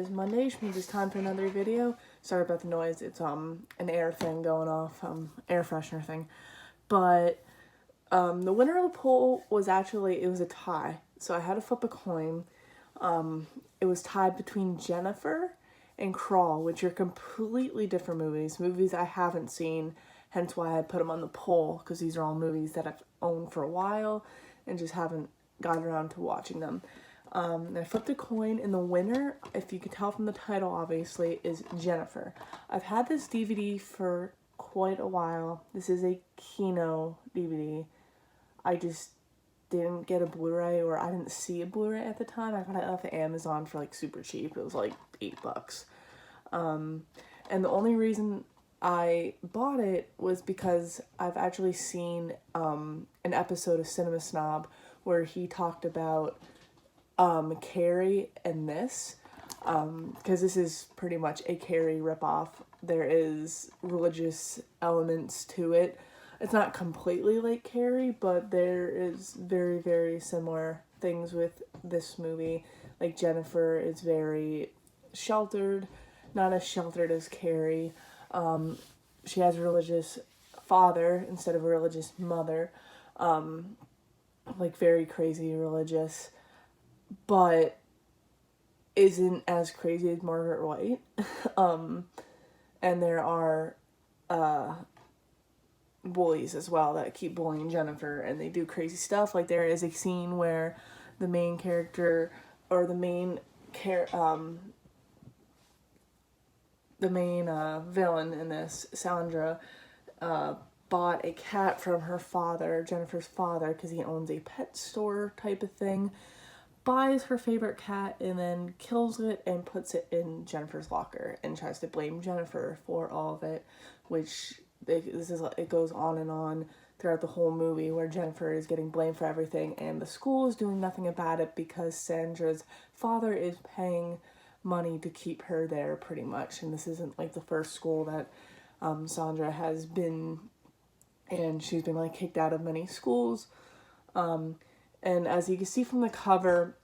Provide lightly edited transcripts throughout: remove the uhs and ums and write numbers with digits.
is Monday, which means it's time for another video. Sorry about the noise, it's an air thing going off, air freshener thing. But the winner of the poll was actually, it was a tie. So I had to flip a coin. It was tied between Jennifer and Crawl, which are completely different movies I haven't seen, hence why I put them on the poll, because these are all movies that I've owned for a while and just haven't gotten around to watching them. I flipped a coin, and the winner, if you could tell from the title, obviously, is Jennifer. I've had this DVD for quite a while. This is a Kino DVD. I just didn't get a Blu-ray, or I didn't see a Blu-ray at the time. I got it off of Amazon for like super cheap. It was like $8. And the only reason I bought it was because I've actually seen an episode of Cinema Snob where he talked about Carrie and this, because this is pretty much a Carrie ripoff. There is religious elements to it. It's not completely like Carrie, but there is very, very similar things with this movie. Like Jennifer is very sheltered, not as sheltered as Carrie. She has a religious father instead of a religious mother. Like very crazy religious, but isn't as crazy as Margaret White. And there are bullies as well that keep bullying Jennifer, and they do crazy stuff. Like there is a scene where the main character, or the main villain in this, Sandra, bought a cat from her father, Jennifer's father, because he owns a pet store type of thing, buys her favorite cat, and then kills it and puts it in Jennifer's locker and tries to blame Jennifer for all of it, which it goes on and on throughout the whole movie, where Jennifer is getting blamed for everything and the school is doing nothing about it because Sandra's father is paying money to keep her there pretty much. And this isn't like the first school that Sandra has been, and she's been like kicked out of many schools. And as you can see from the cover,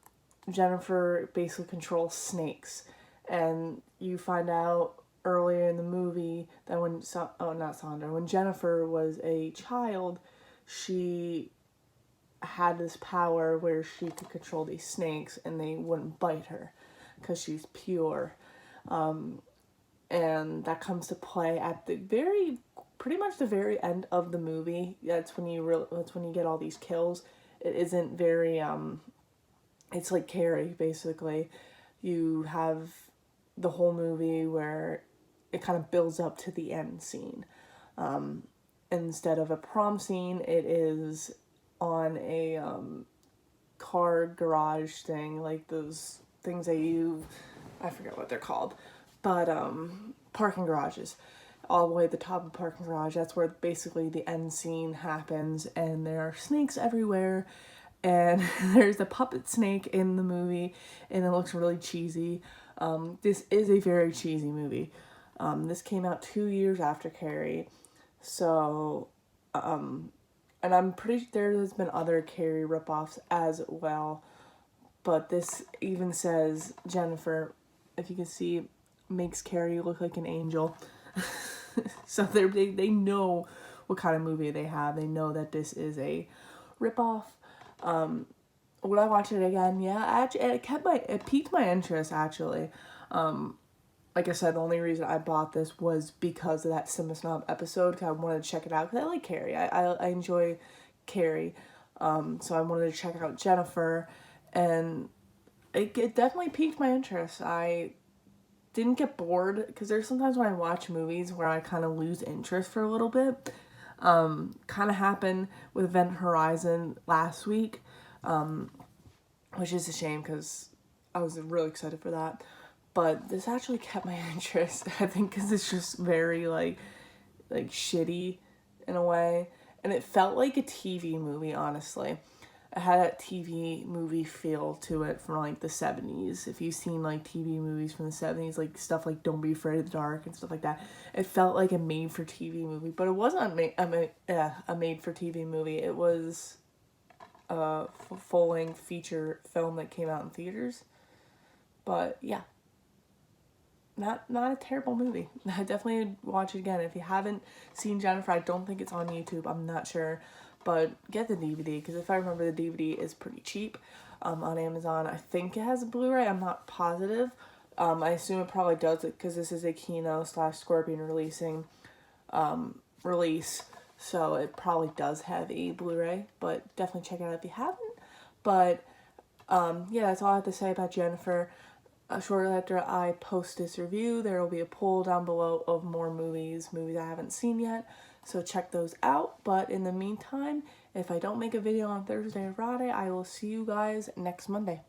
Jennifer basically controls snakes, and you find out earlier in the movie that when Jennifer was a child, she had this power where she could control these snakes and they wouldn't bite her because she's pure. And that comes to play at the pretty much the very end of the movie. That's when you get all these kills. It isn't very it's like Carrie, basically. You have the whole movie where it kind of builds up to the end scene. Instead of a prom scene, it is on a car garage thing, like those things that I forget what they're called, but parking garages. All the way at the top of the parking garage, that's where basically the end scene happens, and there are snakes everywhere, and there's a puppet snake in the movie, and it looks really cheesy. This is a very cheesy movie. This came out 2 years after Carrie, so, and I'm pretty sure there's been other Carrie ripoffs as well, but this even says Jennifer, if you can see, makes Carrie look like an angel. So they know what kind of movie they have. They know that this is a ripoff. Would I watch it again? Yeah, actually, it piqued my interest, actually. Like I said, the only reason I bought this was because of that Cinema Snob episode, because I wanted to check it out, because I like Carrie. I enjoy Carrie. So I wanted to check out Jennifer, and it definitely piqued my interest. I didn't get bored, because there's sometimes when I watch movies where I kind of lose interest for a little bit. Kind of happened with Event Horizon last week, which is a shame because I was really excited for that. But this actually kept my interest, I think, because it's just very like shitty in a way, and it felt like a TV movie, honestly. It had that TV movie feel to it from like the 70s. If you've seen like TV movies from the 70s, like stuff like Don't Be Afraid of the Dark and stuff like that, it felt like a made-for-TV movie. But it wasn't a made-for-TV movie. It was a full-length feature film that came out in theaters. But yeah, not a terrible movie. I definitely watch it again. If you haven't seen Jennifer, I don't think it's on YouTube. I'm not sure, but get the DVD, because if I remember, the DVD is pretty cheap on Amazon. I think it has a Blu-ray. I'm not positive. I assume it probably does, because this is a Kino / Scorpion release, so it probably does have a Blu-ray. But definitely check it out if you haven't. But yeah, that's all I have to say about Jennifer. Shortly after I post this review, there will be a poll down below of more movies I haven't seen yet, so check those out. But in the meantime, if I don't make a video on Thursday or Friday, I will see you guys next Monday.